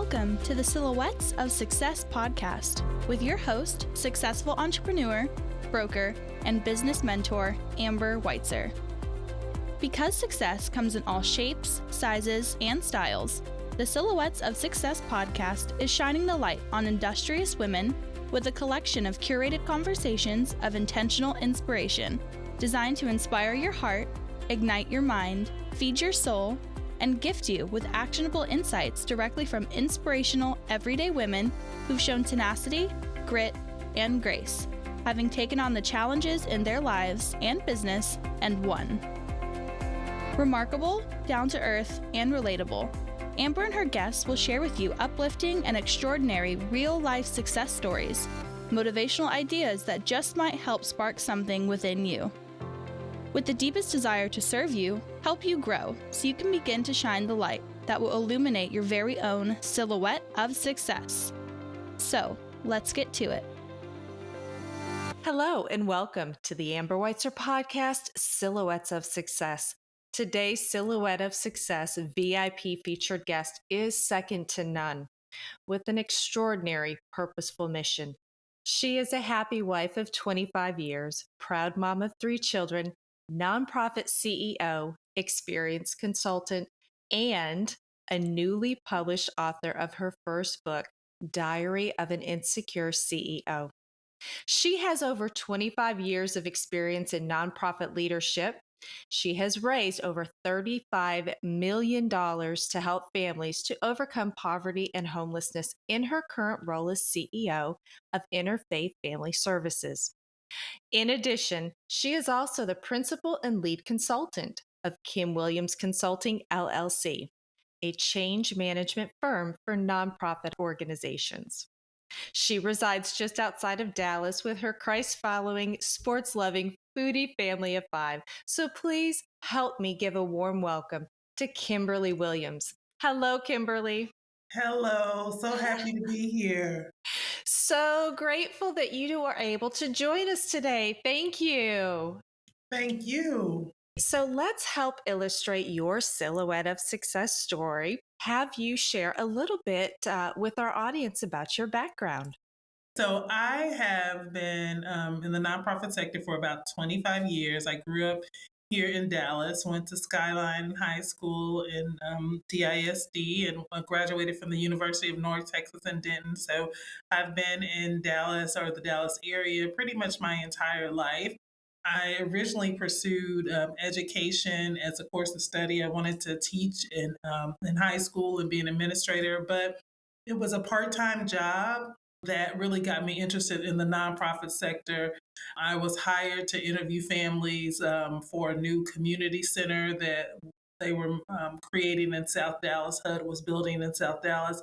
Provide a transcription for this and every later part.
Welcome to the Silhouettes of Success podcast with your host, successful entrepreneur, broker, and business mentor, Amber Weitzer. Because success comes in all shapes, sizes, and styles, the Silhouettes of Success podcast is shining the light on industrious women with a collection of curated conversations of intentional inspiration designed to inspire your heart, ignite your mind, feed your soul, and gift you with actionable insights directly from inspirational, everyday women who've shown tenacity, grit, and grace, having taken on the challenges in their lives and business and won. Remarkable, down-to-earth, and relatable, Amber and her guests will share with you uplifting and extraordinary real-life success stories, motivational ideas that just might help spark something within you. With the deepest desire to serve you, help you grow, so you can begin to shine the light that will illuminate your very own silhouette of success. So, let's get to it. Hello, and welcome to the Amber Weitzer podcast, Silhouettes of Success. Today's Silhouette of Success VIP featured guest is second to none, with an extraordinary, purposeful mission. She is a happy wife of 25 years, proud mom of 3 children, nonprofit CEO, experienced consultant, and a newly published author of her first book, Diary of an Insecure CEO. She has over 25 years of experience in nonprofit leadership. She has raised over $35 million to help families to overcome poverty and homelessness in her current role as CEO of Interfaith Family Services. In addition, she is also the principal and lead consultant of Kim Williams Consulting LLC, a change management firm for nonprofit organizations. She resides just outside of Dallas with her Christ-following, sports-loving foodie family of 5. So please help me give a warm welcome to Kimberly Williams. Hello, Kimberly. Hello, so happy to be here. So grateful that you are able to join us today. Thank you. Thank you. So let's help illustrate your Silhouette of Success story. Have you share a little bit with our audience about your background? So I have been in the nonprofit sector for about 25 years. I grew up here in Dallas, went to Skyline High School in DISD, and graduated from the University of North Texas in Denton. So I've been in Dallas or the Dallas area pretty much my entire life. I originally pursued education as a course of study. I wanted to teach in high school and be an administrator, but it was a part-time job that really got me interested in the nonprofit sector. I was hired to interview families for a new community center that they were creating in South Dallas. HUD was building in South Dallas.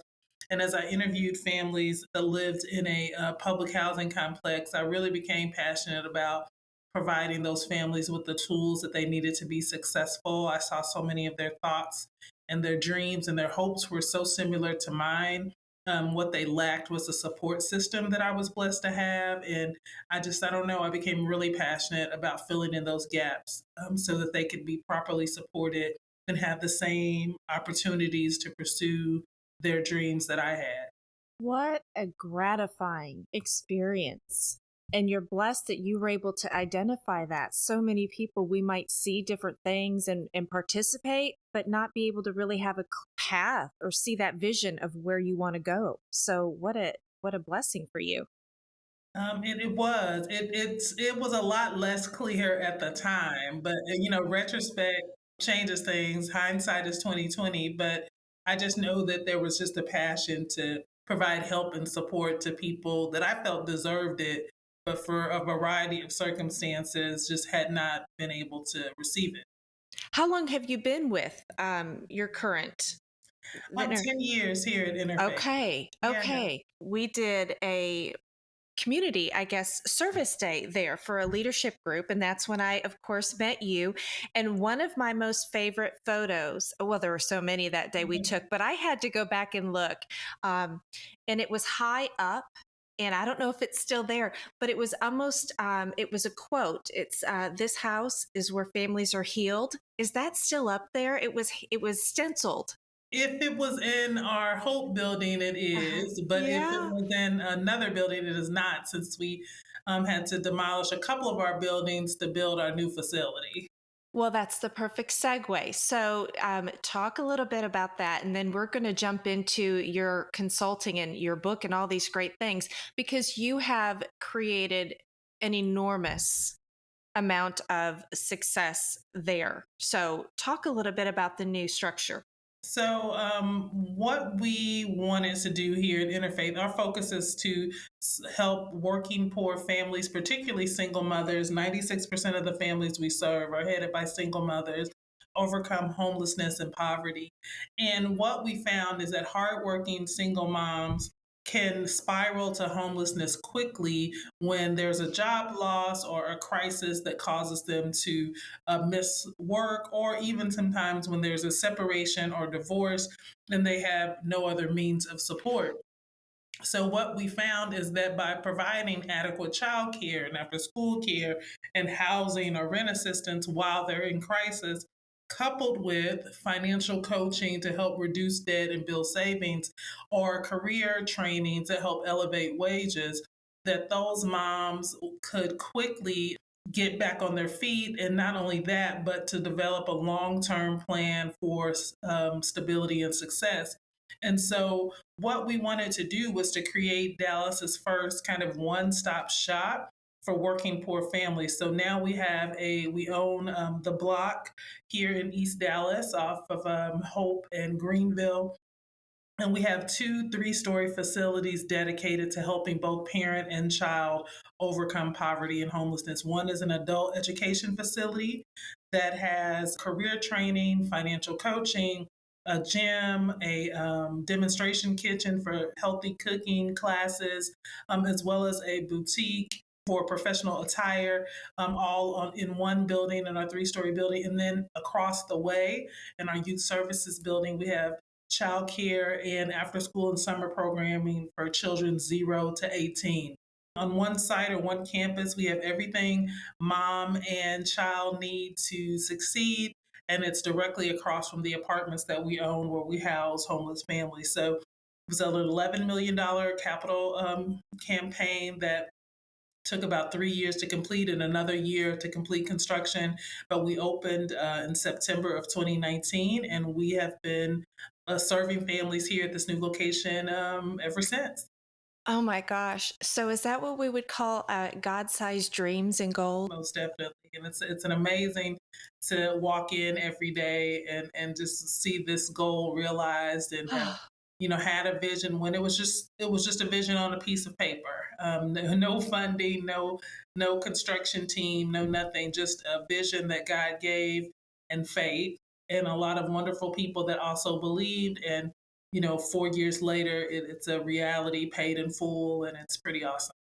And as I interviewed families that lived in a public housing complex, I really became passionate about providing those families with the tools that they needed to be successful. I saw so many of their thoughts and their dreams and their hopes were so similar to mine. What they lacked was a support system that I was blessed to have. And I don't know, I became really passionate about filling in those gaps so that they could be properly supported and have the same opportunities to pursue their dreams that I had. What a gratifying experience. And you're blessed that you were able to identify that. So many people, we might see different things and participate, but not be able to really have a path or see that vision of where you want to go. So what a blessing for you. It was. It was a lot less clear at the time, but retrospect changes things. Hindsight is 2020, but I just know that there was just a passion to provide help and support to people that I felt deserved it, but for a variety of circumstances, just had not been able to receive it. How long have you been with your current? 10 years here at Interfaith. Okay. Yeah. We did a community, service day there for a leadership group. And that's when I, of course, met you. And one of my most favorite photos, well, there were so many that day we took, but I had to go back and look. And it was high up. And I don't know if it's still there, but it was almost, it was a quote. It's, "This house is where families are healed." Is that still up there? It was stenciled. If it was in our Hope building, it Uh-huh. is, but if it Yeah. was in another building, it is not, since we had to demolish a couple of our buildings to build our new facility. Well, that's the perfect segue. So, talk a little bit about that, and then we're going to jump into your consulting and your book and all these great things because you have created an enormous amount of success there. So, talk a little bit about the new structure. So, what we wanted to do here at Interfaith, our focus is to help working poor families, particularly single mothers. 96% of the families we serve are headed by single mothers, overcome homelessness and poverty. And what we found is that hardworking single moms can spiral to homelessness quickly when there's a job loss or a crisis that causes them to miss work, or even sometimes when there's a separation or divorce and they have no other means of support. So, what we found is that by providing adequate childcare and after school care and housing or rent assistance while they're in crisis, coupled with financial coaching to help reduce debt and build savings, or career training to help elevate wages, that those moms could quickly get back on their feet. And not only that, but to develop a long term plan for stability and success. And so, what we wanted to do was to create Dallas's first kind of one-stop shop for working poor families. So now we own the block here in East Dallas off of Hope and Greenville. And we have two three-story facilities dedicated to helping both parent and child overcome poverty and homelessness. One is an adult education facility that has career training, financial coaching, a gym, a demonstration kitchen for healthy cooking classes, as well as a boutique for professional attire, in one building in our three-story building. And then across the way in our youth services building, we have childcare and after school and summer programming for children 0 to 18. On one site or one campus, we have everything mom and child need to succeed. And it's directly across from the apartments that we own where we house homeless families. So it was an $11 million capital campaign that took about 3 years to complete and another year to complete construction. But we opened in September of 2019, and we have been serving families here at this new location ever since. Oh my gosh. So, is that what we would call God sized dreams and goals? Most definitely. And it's an amazing to walk in every day and just see this goal realized and have had a vision when it was just a vision on a piece of paper. No funding, no construction team, no nothing, just a vision that God gave and faith and a lot of wonderful people that also believed. And 4 years later, it's a reality paid in full, and it's pretty awesome.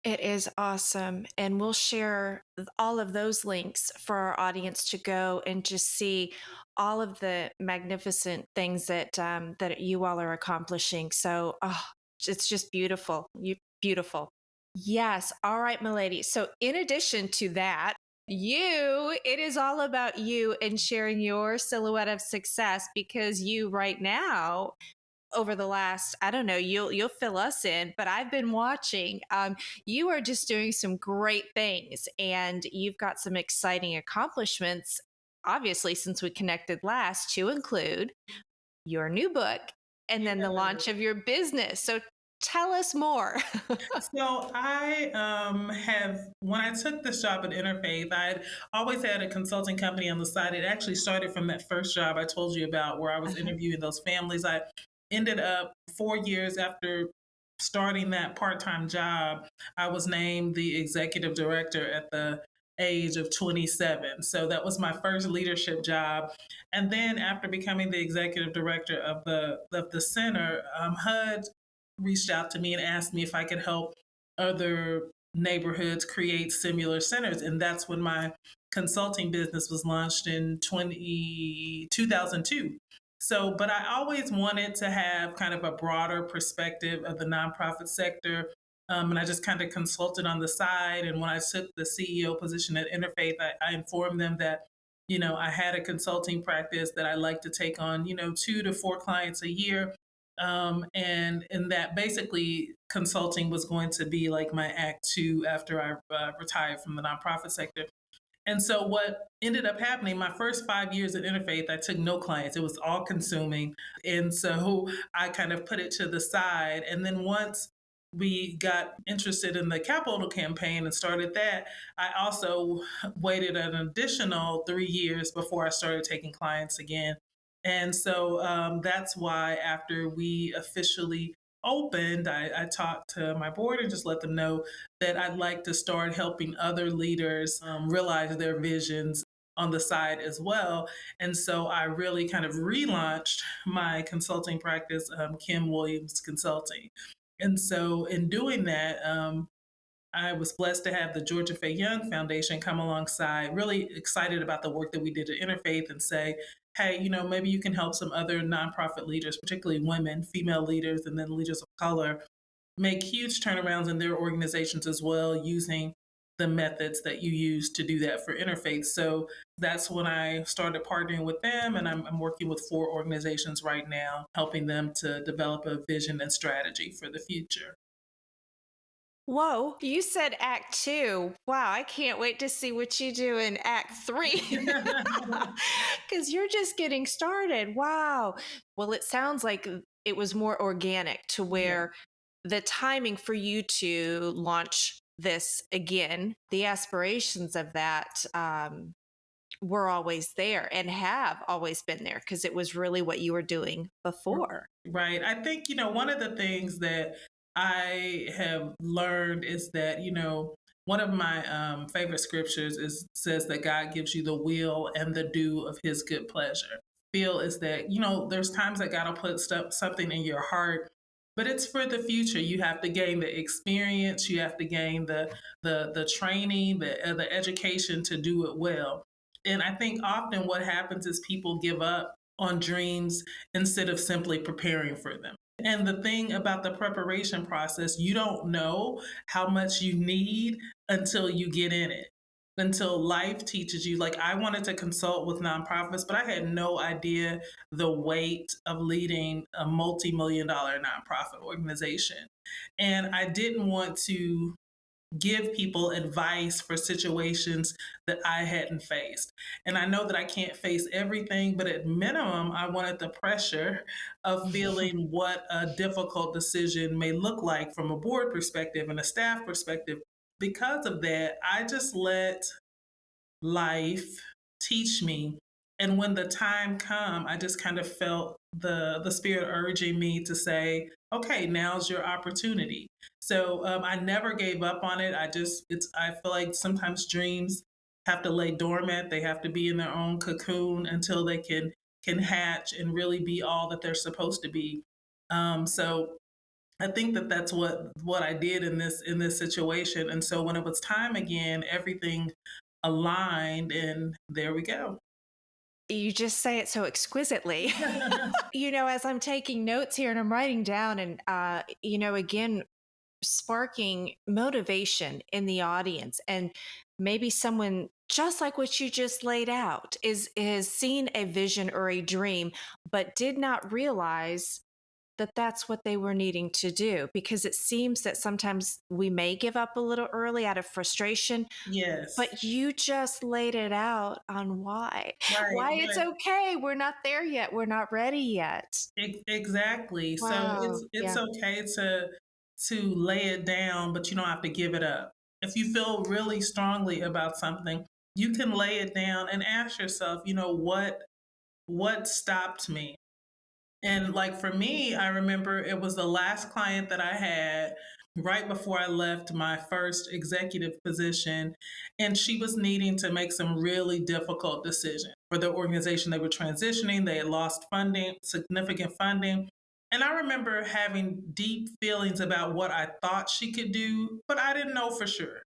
It is awesome. And we'll share all of those links for our audience to go and just see all of the magnificent things that you all are accomplishing. So, it's just beautiful. Beautiful. Yes. All right, milady. So, in addition to that, it is all about you and sharing your silhouette of success because you right now over the last, I don't know, you'll fill us in, but I've been watching. You are just doing some great things and you've got some exciting accomplishments, obviously, since we connected last, to include your new book and then the Yeah. launch of your business. So tell us more. So I have, when I took this job at Interfaith, I'd always had a consulting company on the side. It actually started from that first job I told you about where I was Uh-huh. interviewing those families. I ended up 4 years after starting that part-time job, I was named the executive director at the age of 27. So that was my first leadership job. And then after becoming the executive director of the center, HUD reached out to me and asked me if I could help other neighborhoods create similar centers. And that's when my consulting business was launched in 2002. So, but I always wanted to have kind of a broader perspective of the nonprofit sector. And I just kind of consulted on the side. And when I took the CEO position at Interfaith, I informed them that I had a consulting practice that I like to take on, 2 to 4 clients a year. And that basically consulting was going to be like my act two after I retired from the nonprofit sector. And so what ended up happening, my first 5 years at Interfaith, I took no clients. It was all consuming. And so I kind of put it to the side. And then once we got interested in the capital campaign and started that, I also waited an additional 3 years before I started taking clients again. And so that's why after we officially opened, I talked to my board and just let them know that I'd like to start helping other leaders realize their visions on the side as well. And so I really kind of relaunched my consulting practice, Kim Williams Consulting. And so in doing that, I was blessed to have the Georgia Faye Young Foundation come alongside, really excited about the work that we did at Interfaith and say, hey, maybe you can help some other nonprofit leaders, particularly women, female leaders, and then leaders of color, make huge turnarounds in their organizations as well using the methods that you use to do that for Interfaith. So that's when I started partnering with them, and I'm working with 4 organizations right now, helping them to develop a vision and strategy for the future. Whoa, you said act two. Wow, I can't wait to see what you do in act three. Because you're just getting started. Wow. Well, it sounds like it was more organic to where the timing for you to launch this again, the aspirations of that were always there and have always been there because it was really what you were doing before. Right. I think, one of the things that I have learned is that, one of my favorite scriptures says that God gives you the will and the do of his good pleasure. Feel is that, there's times that God will put something in your heart, but it's for the future. You have to gain the experience, you have to gain the training, the education to do it well. And I think often what happens is people give up on dreams instead of simply preparing for them. And the thing about the preparation process, you don't know how much you need until you get in it, until life teaches you. Like, I wanted to consult with nonprofits, but I had no idea the weight of leading a multi-million-dollar nonprofit organization. And I didn't want to give people advice for situations that I hadn't faced. And I know that I can't face everything, but at minimum, I wanted the pressure of feeling what a difficult decision may look like from a board perspective and a staff perspective. Because of that, I just let life teach me. And when the time come, I just kind of felt the spirit urging me to say, okay, now's your opportunity. So I never gave up on it. I feel like sometimes dreams have to lay dormant. They have to be in their own cocoon until they can hatch and really be all that they're supposed to be. So I think that that's what I did in this situation. And so when it was time again, everything aligned, and there we go. You just say it so exquisitely. As I'm taking notes here and I'm writing down and, again, sparking motivation in the audience and maybe someone just like what you just laid out is seen a vision or a dream, but did not realize that that's what they were needing to do because it seems that sometimes we may give up a little early out of frustration, Yes. but you just laid it out on why Right. it's okay. We're not there yet. We're not ready yet. Exactly. So Wow. it's Yeah. okay to lay it down, but you don't have to give it up. If you feel really strongly about something, you can lay it down and ask yourself, what stopped me? And like for me, I remember it was the last client that I had right before I left my first executive position. And she was needing to make some really difficult decisions for the organization. They were transitioning, they had lost funding, significant funding. And I remember having deep feelings about what I thought she could do, but I didn't know for sure.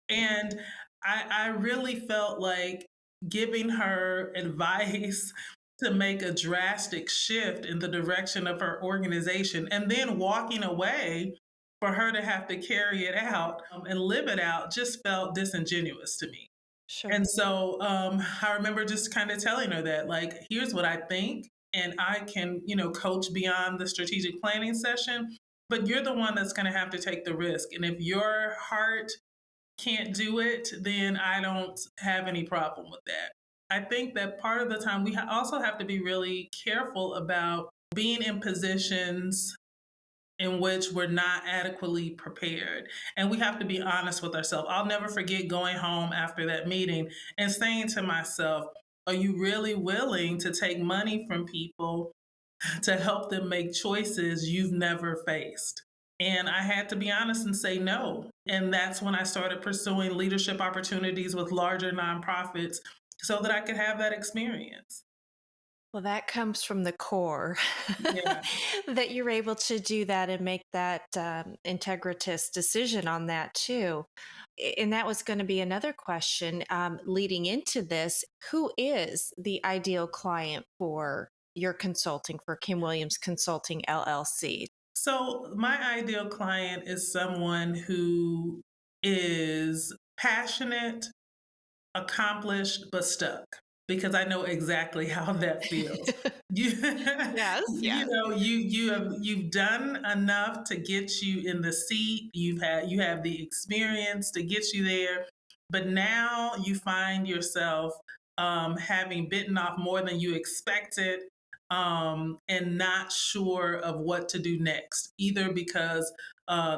And I really felt like giving her advice to make a drastic shift in the direction of her organization and then walking away for her to have to carry it out and live it out just felt disingenuous to me. Sure. And so I remember just kind of telling her that, like, here's what I think, and I can, coach beyond the strategic planning session, but you're the one that's going to have to take the risk. And if your heart can't do it, then I don't have any problem with that. I think that part of the time we also have to be really careful about being in positions in which we're not adequately prepared. And we have to be honest with ourselves. I'll never forget going home after that meeting and saying to myself, are you really willing to take money from people to help them make choices you've never faced? And I had to be honest and say no. And that's when I started pursuing leadership opportunities with larger nonprofits so that I could have that experience. Well, that comes from the core Yeah. that you're able to do that and make that integritous decision on that too. And that was going to be another question leading into this. Who is the ideal client for your consulting for Kim Williams Consulting LLC? So, my ideal client is someone who is passionate, accomplished, but stuck, because I know exactly how that feels. You, Yes, yes. you've done enough to get you in the seat. You have the experience to get you there, but now you find yourself having bitten off more than you expected, and not sure of what to do next. Either because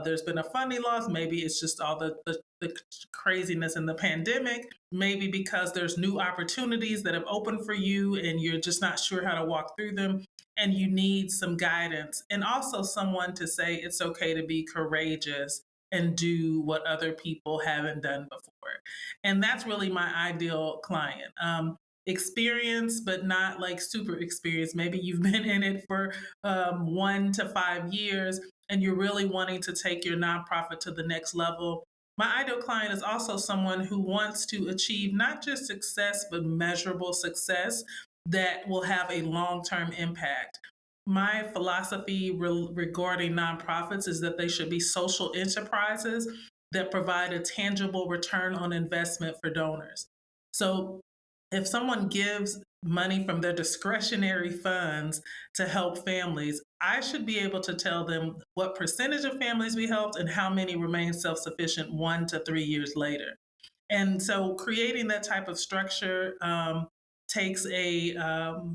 there's been a funding loss, maybe it's just all the craziness in the pandemic, maybe because there's new opportunities that have opened for you and you're just not sure how to walk through them, and you need some guidance and also someone to say it's okay to be courageous and do what other people haven't done before. And that's really my ideal client. Experience, but not like super experience. Maybe you've been in it for 1 to 5 years and you're really wanting to take your nonprofit to the next level. My ideal client is also someone who wants to achieve not just success, but measurable success that will have a long term impact. My philosophy regarding nonprofits is that they should be social enterprises that provide a tangible return on investment for donors. So if someone gives money from their discretionary funds to help families, I should be able to tell them what percentage of families we helped and how many remain self sufficient 1 to 3 years later. And so creating that type of structure takes a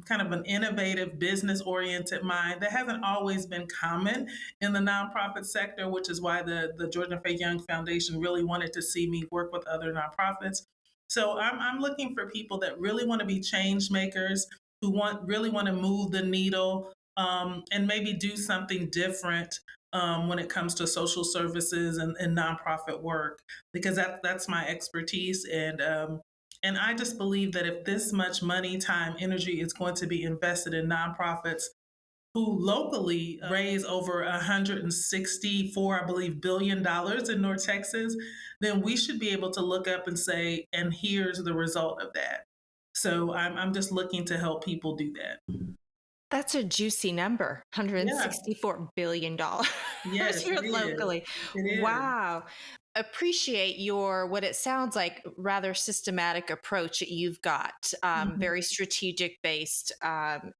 kind of an innovative business oriented mind that hasn't always been common in the nonprofit sector, which is why the Georgia Faye Young Foundation really wanted to see me work with other nonprofits. So I'm looking for people that really want to be change makers, who really want to move the needle, and maybe do something different when it comes to social services and nonprofit work, because that's my expertise. And I just believe that if this much money, time, energy is going to be invested in nonprofits who locally raise over 164, I believe, $1 billion in North Texas, then we should be able to look up and say, and here's the result of that. So I'm just looking to help people do that. That's a juicy number, Yeah. $164 billion Yes, here it is. locally. It is. Wow. Appreciate your, what it sounds like, rather systematic approach that you've got, Mhm. very strategic based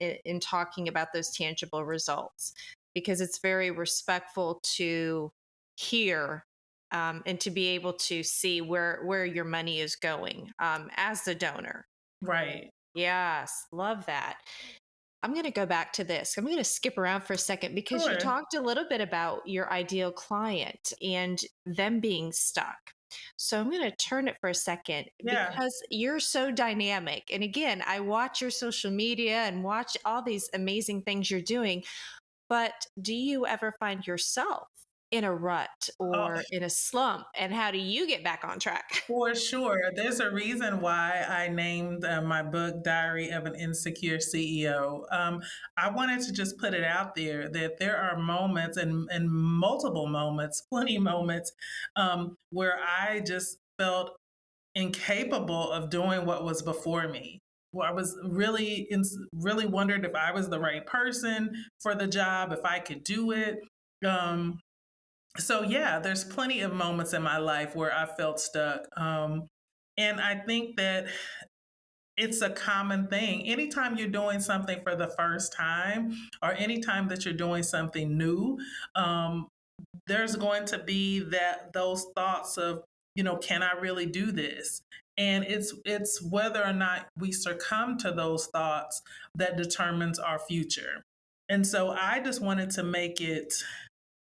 in talking about those tangible results, because it's very respectful to hear and to be able to see where your money is going as the donor. Right. Yes, love that. I'm going to go back to this. I'm going to skip around for a second because you Sure. talked a little bit about your ideal client and them being stuck. So I'm going to turn it for a second Yeah. because you're so dynamic. And again, I watch your social media and watch all these amazing things you're doing. But do you ever find yourself in a rut Oh, or in a slump? And how do you get back on track? for sure. There's a reason why I named my book Diary of an Insecure CEO. I wanted to just put it out there that there are moments and multiple moments, plenty of moments, where I just felt incapable of doing what was before me. Where I was really wondered if I was the right person for the job, if I could do it. Um, so yeah, there's plenty of moments in my life where I felt stuck. And I think that it's a common thing. Anytime you're doing something for the first time, or anytime that you're doing something new, um, there's going to be those thoughts of, can I really do this? And it's whether or not we succumb to those thoughts that determines our future. And so I just wanted to make it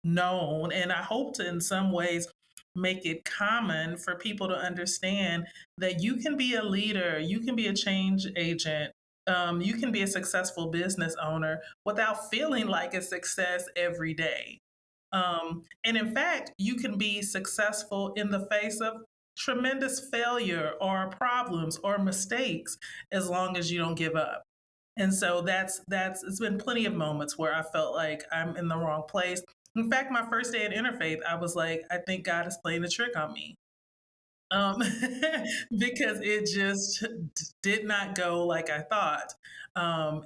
known, and I hope to in some ways make it common for people to understand that you can be a leader, you can be a change agent, you can be a successful business owner without feeling like a success every day. And in fact, you can be successful in the face of tremendous failure or problems or mistakes as long as you don't give up. And so that's it's been plenty of moments where I felt like I'm in the wrong place. In fact, my first day at Interfaith, I was like, I think God is playing a trick on me. Um, because it just did not go like I thought.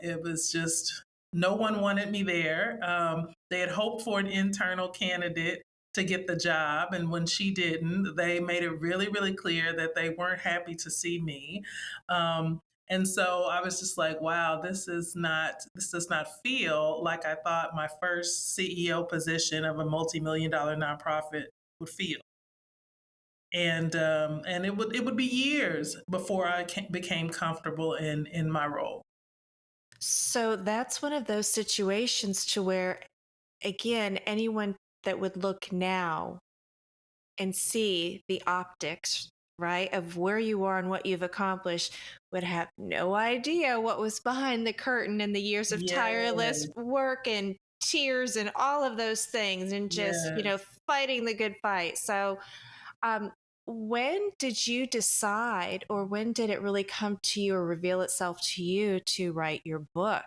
It was just no one wanted me there. They had hoped for an internal candidate to get the job, and when she didn't, they made it really, really clear that they weren't happy to see me. And so I was just like, wow, this does not feel like I thought my first CEO position of a multi-million dollar nonprofit would feel. And it would be years before I became comfortable in my role. So that's one of those situations to where, again, anyone that would look now and see the optics, right, of where you are and what you've accomplished would have no idea what was behind the curtain and the years of tireless Yes, work and tears and all of those things and just, yes. fighting the good fight. So, um, when did you decide, or when did it really come to you or reveal itself to you to write your book?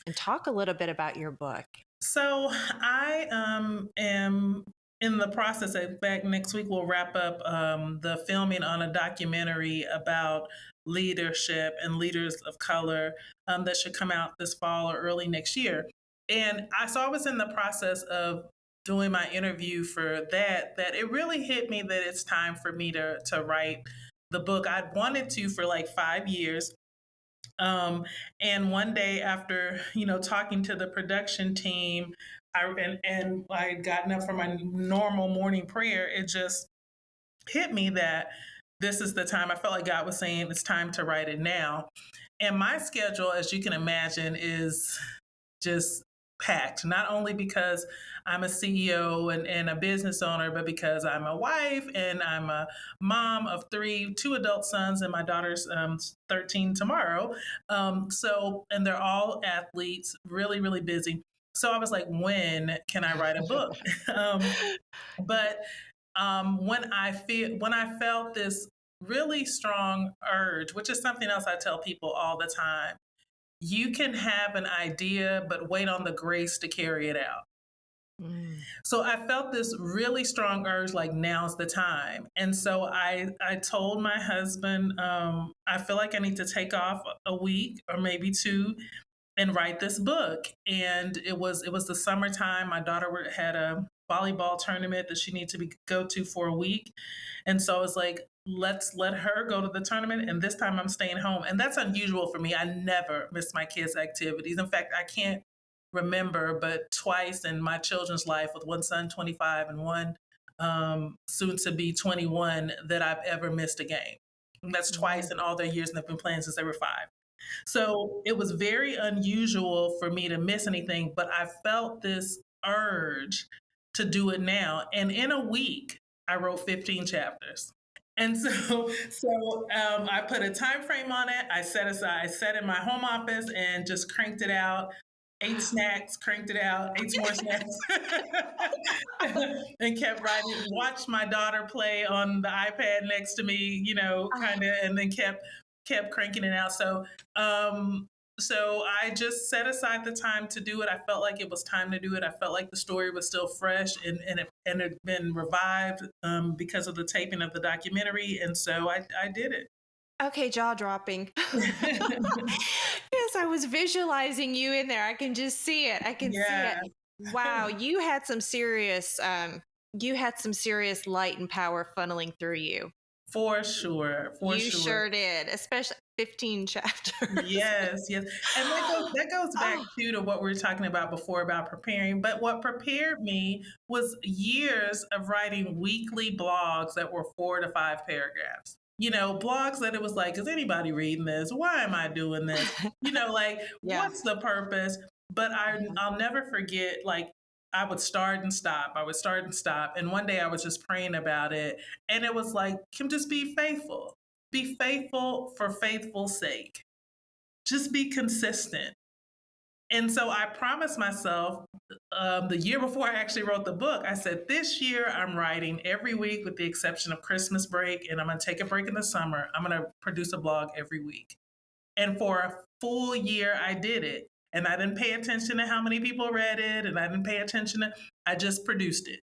And talk a little bit about your book. So I am in the process. In fact, next week we'll wrap up the filming on a documentary about leadership and leaders of color that should come out this fall or early next year. And I was in the process of doing my interview for that it really hit me that it's time for me to write the book. I'd wanted to for like 5 years. Um, and one day after, talking to the production team, and I had gotten up for my normal morning prayer, it just hit me that this is the time. I felt like God was saying it's time to write it now. And my schedule, as you can imagine, is just packed, not only because I'm a CEO and a business owner, but because I'm a wife and I'm a mom of two adult sons, and my daughter's 13 tomorrow. And they're all athletes, really, really busy. So I was like, when can I write a book? um, but when I felt this really strong urge, which is something else I tell people all the time, you can have an idea, but wait on the grace to carry it out. Mm. So I felt this really strong urge, like now's the time. And so I told my husband, I feel like I need to take off a week or maybe two and write this book. And it was the summertime. My daughter had a volleyball tournament that she needed to go to for a week. And so I was like, let's let her go to the tournament. And this time I'm staying home. And that's unusual for me. I never miss my kids' activities. In fact, I can't remember, but twice in my children's life, with one son 25 and one soon to be 21, that I've ever missed a game. And that's twice in all their years, and they've been playing since they were 5. So it was very unusual for me to miss anything, but I felt this urge to do it now. And in a week, I wrote 15 chapters. And I put a time frame on it. I sat in my home office and just cranked it out. Ate snacks, cranked it out, ate some more snacks, and kept writing. Watched my daughter play on the iPad next to me, kind of, and then kept cranking it out. So I just set aside the time to do it. I felt like it was time to do it. I felt like the story was still fresh, and it had been revived because of the taping of the documentary. And so I did it. Okay, jaw dropping. Yes, I was visualizing you in there. I can just see it. I can see Yeah. it. Wow, you had some serious light and power funneling through you. For sure. For You sure. sure did, especially 15 chapters. Yes, yes. And that goes back Oh, to what we were talking about before about preparing. But what prepared me was years of writing weekly blogs that were 4 to 5 paragraphs. Blogs that it was like, is anybody reading this? Why am I doing this? Like, yeah. what's the purpose? But Mhm. I'll never forget, like, I would start and stop. I would start and stop. And one day I was just praying about it. And it was like, Kim, just be faithful. Be faithful for faithful's sake. Just be consistent. And so I promised myself the year before I actually wrote the book, I said, this year I'm writing every week with the exception of Christmas break, and I'm going to take a break in the summer. I'm going to produce a blog every week. And for a full year, I did it. And I didn't pay attention to how many people read it, and I didn't pay attention to, I just produced it.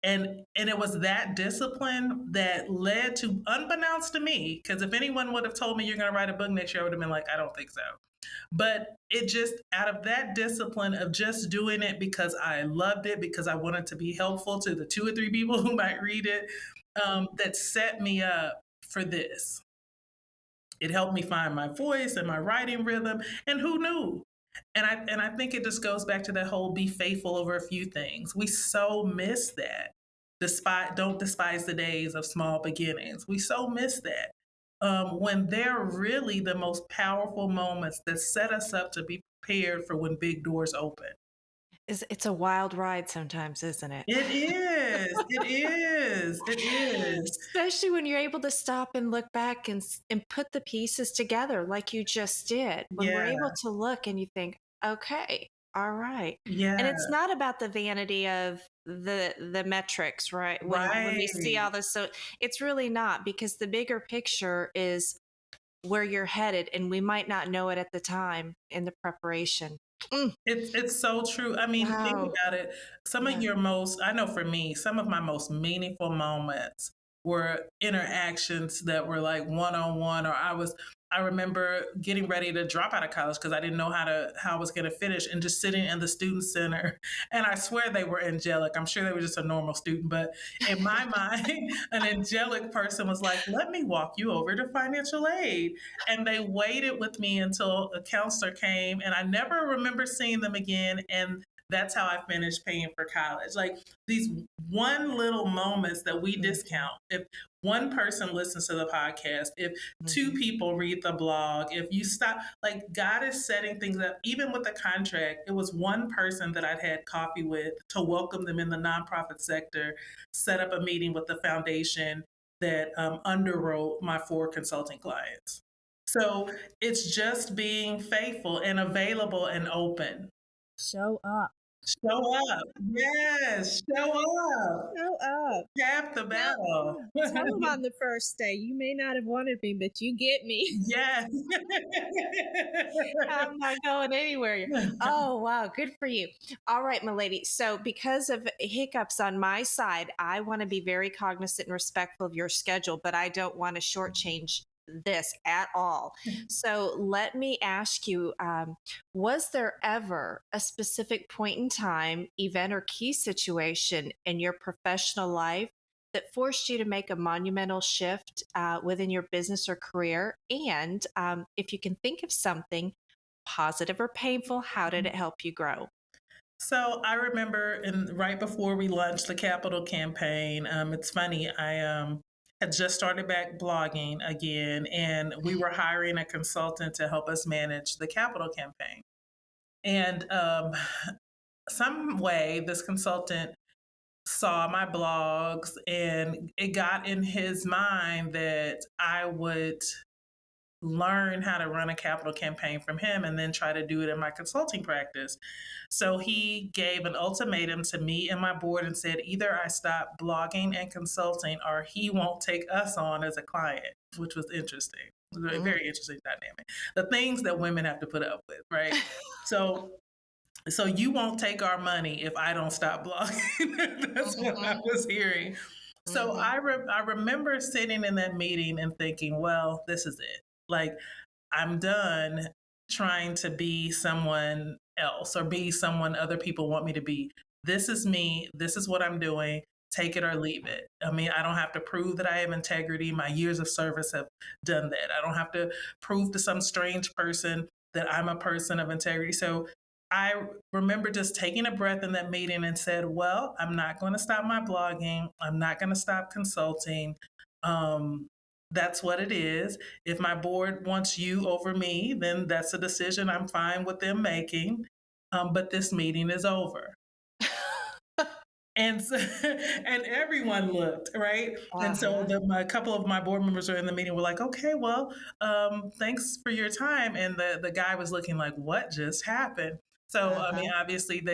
And it was that discipline that led to, unbeknownst to me, because if anyone would have told me you're going to write a book next year, I would have been like, I don't think so. But it just, out of that discipline of just doing it because I loved it, because I wanted to be helpful to the 2 or 3 people who might read it, that set me up for this. It helped me find my voice and my writing rhythm. And who knew? And I think it just goes back to that whole be faithful over a few things. We so miss that. Don't despise the days of small beginnings. We so miss that. When they're really the most powerful moments that set us up to be prepared for when big doors open. It's a wild ride sometimes, isn't it? It is. It is. It is. Especially when you're able to stop and look back and put the pieces together like you just did. When we're Yeah. able to look and you think, okay, all right. And Yeah. it's not about the vanity of the metrics, right? When we see Right. all this, so it's really not, because the bigger picture is where you're headed, and we might not know it at the time in the preparation. Mm, It's so true. I mean, think wow. about it. Some of Yeah. your most, I know for me, some of my most meaningful moments were interactions that were like one on one, or I remember getting ready to drop out of college because I didn't know how I was going to finish, and just sitting in the student center. And I swear they were angelic. I'm sure they were just a normal student, but in my mind, an angelic person was like, let me walk you over to financial aid. And they waited with me until a counselor came, and I never remember seeing them again. And that's how I finished paying for college. Like, these one little moments that we Mhm, discount. If one person listens to the podcast, if 2 people read the blog, if you stop, like, God is setting things up. Even with the contract, it was one person that I'd had coffee with to welcome them in the nonprofit sector, set up a meeting with the foundation that underwrote my 4 consulting clients. So it's just being faithful and available and open. Show up. Show up. Yes, show up. Show up. Half the Tell, battle. tell them on the first day, you may not have wanted me, but you get me. Yes. I'm not going anywhere. Oh, wow. Good for you. All right, my lady. So, because of hiccups on my side, I want to be very cognizant and respectful of your schedule, but I don't want to shortchange this at all. So, let me ask you, was there ever a specific point in time, event, or key situation in your professional life that forced you to make a monumental shift within your business or career? And if you can think of something positive or painful, how did it help you grow? So I remember, right before we launched the capital campaign, it's funny, I had just started back blogging again, and we were hiring a consultant to help us manage the capital campaign. And some way, this consultant saw my blogs, and it got in his mind that I would learn how to run a capital campaign from him and then try to do it in my consulting practice. So he gave an ultimatum to me and my board and said, either I stop blogging and consulting or he won't take us on as a client, which was interesting. It was a Mm. very interesting dynamic. The things that women have to put up with, right? So you won't take our money if I don't stop blogging. That's what I Mhm, was hearing. So mhm, I remember sitting in that meeting and thinking, well, this is it. Like, I'm done trying to be someone else or be someone other people want me to be. This is me. This is what I'm doing. take it or leave it. I mean, I don't have to prove that I have integrity. My years of service have done that. I don't have to prove to some strange person that I'm a person of integrity. So I remember just taking a breath in that meeting and said, well, I'm not going to stop my blogging. I'm not going to stop consulting. That's what it is. If my board wants you over me, then that's a decision I'm fine with them making. But this meeting is over. And so, and everyone looked, right? And so a couple of my board members were in the meeting were like, okay, well, thanks for your time. And the guy was looking like, what just happened? So, I mean, obviously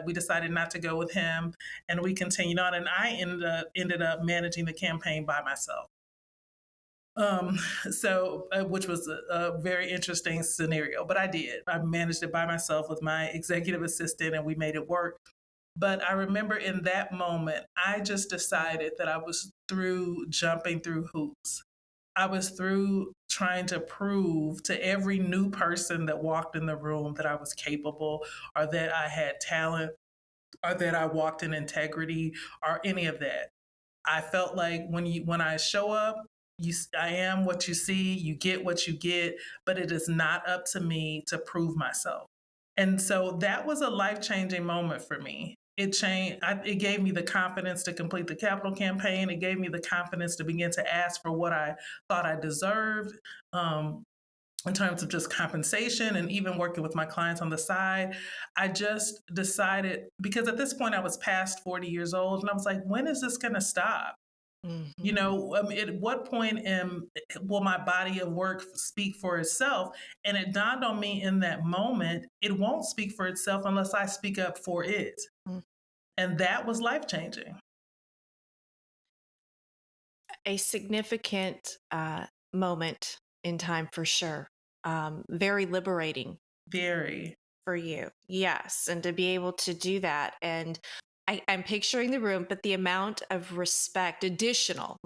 we decided not to go with him, and we continued on, and I ended up managing the campaign by myself. Which was a very interesting scenario, but I managed it by myself with my executive assistant, and we made it work. But I remember in that moment, I just decided that I was through jumping through hoops. I was through trying to prove to every new person that walked in the room that I was capable, or that I had talent, or that I walked in integrity, or any of that. I felt like when I show up, I am what you see, you get what you get, but it is not up to me to prove myself. And so that was a life-changing moment for me. It gave me the confidence to complete the capital campaign. It gave me the confidence to begin to ask for what I thought I deserved in terms of just compensation, and even working with my clients on the side. I just decided, because at this point I was past 40 years old, and I was like, when is this going to stop? You know, at what point will my body of work speak for itself? And it dawned on me in that moment, it won't speak for itself unless I speak up for it. And that was life-changing. A significant moment in time for sure. Very liberating. Very. For you. Yes. And to be able to do that. And I'm picturing the room, but the amount of respect, additional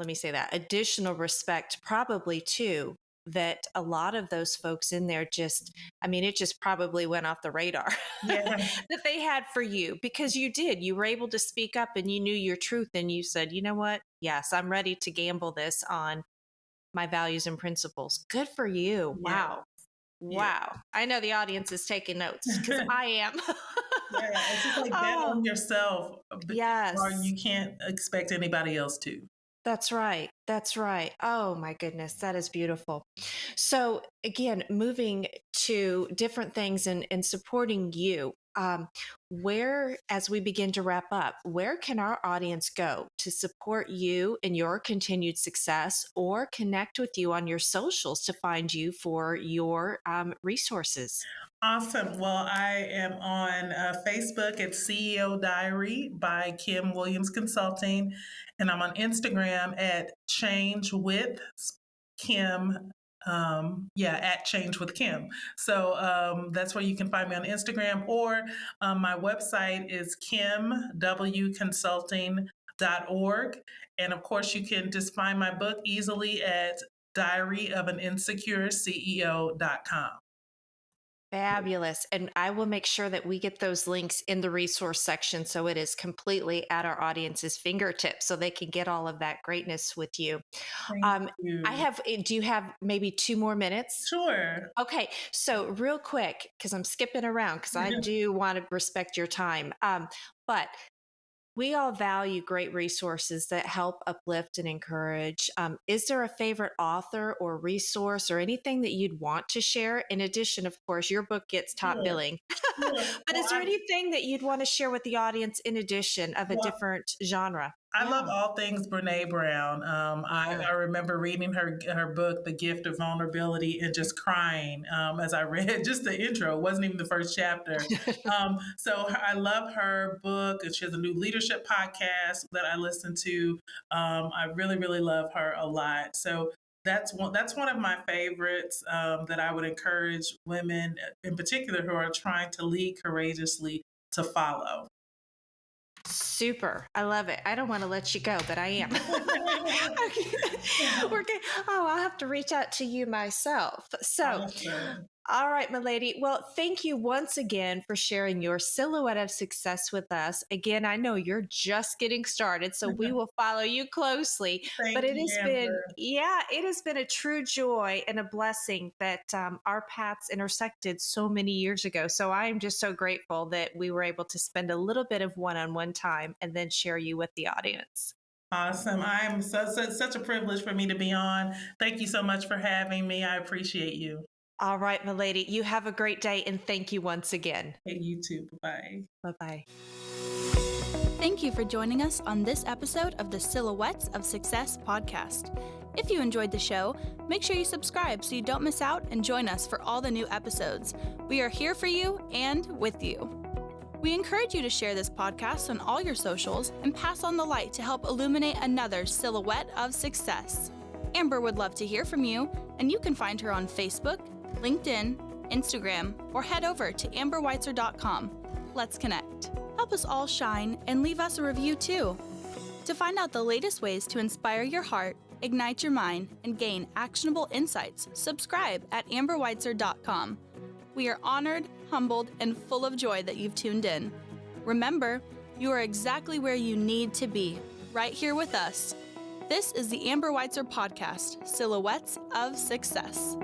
respect, probably too, that a lot of those folks in there it just probably went off the radar that they had for you, because you were able to speak up and you knew your truth, and you said, you know what? Yes, I'm ready to gamble this on my values and principles. Good for you. Wow. Wow. I know the audience is taking notes, because I am. It's just like bet on yourself. Yes. Or you can't expect anybody else to. That's right. That's right. Oh my goodness. That is beautiful. So again, moving to different things and supporting you, as we begin to wrap up, where can our audience go to support you in your continued success, or connect with you on your socials to find you for your resources? Awesome. Well, I am on Facebook at CEO Diary by Kim Williams Consulting, and I'm on Instagram at Change with Kim. At Change with Kim. So that's where you can find me on Instagram, or my website is kimwconsulting.org. And of course, you can just find my book easily at diaryofaninsecureceo.com. Fabulous. And I will make sure that we get those links in the resource section, so it is completely at our audience's fingertips, so they can get all of that greatness with you. Thank you. Do you have maybe 2 more minutes? Sure. Okay. So real quick, because I'm skipping around, because I do want to respect your time. But we all value great resources that help uplift and encourage. Is there a favorite author or resource or anything that you'd want to share? In addition, of course, your book gets top billing. But is there anything that you'd want to share with the audience in addition of a different genre? I love all things Brene Brown. I remember reading her book, The Gift of Vulnerability, and just crying as I read just the intro. It wasn't even the first chapter. So I love her book, and she has a new leadership podcast that I listen to. I really, really love her a lot. So that's one of my favorites that I would encourage women in particular who are trying to lead courageously to follow. Super. I love it. I don't want to let you go, but I am. Okay. We're good. Oh, I'll have to reach out to you myself. So, All right, my lady. Well, thank you once again for sharing your silhouette of success with us. Again, I know you're just getting started, so we will follow you closely. But Thank it you, has been, Amber. it has been a true joy and a blessing that our paths intersected so many years ago. So I am just so grateful that we were able to spend a little bit of one-on-one time and then share you with the audience. Awesome. I'm such a privilege for me to be on. Thank you so much for having me. I appreciate you. All right, my lady. You have a great day, and thank you once again. Hey, you too. Bye-bye. Bye-bye. Thank you for joining us on this episode of the Silhouettes of Success podcast. If you enjoyed the show, make sure you subscribe so you don't miss out and join us for all the new episodes. We are here for you and with you. We encourage you to share this podcast on all your socials and pass on the light to help illuminate another silhouette of success. Amber would love to hear from you, and you can find her on Facebook, LinkedIn, Instagram, or head over to amberweitzer.com. Let's connect. Help us all shine and leave us a review too. To find out the latest ways to inspire your heart, ignite your mind, and gain actionable insights, subscribe at amberweitzer.com. We are honored, humbled, and full of joy that you've tuned in. Remember, you are exactly where you need to be, right here with us. This is the Amber Weitzer podcast, Silhouettes of Success.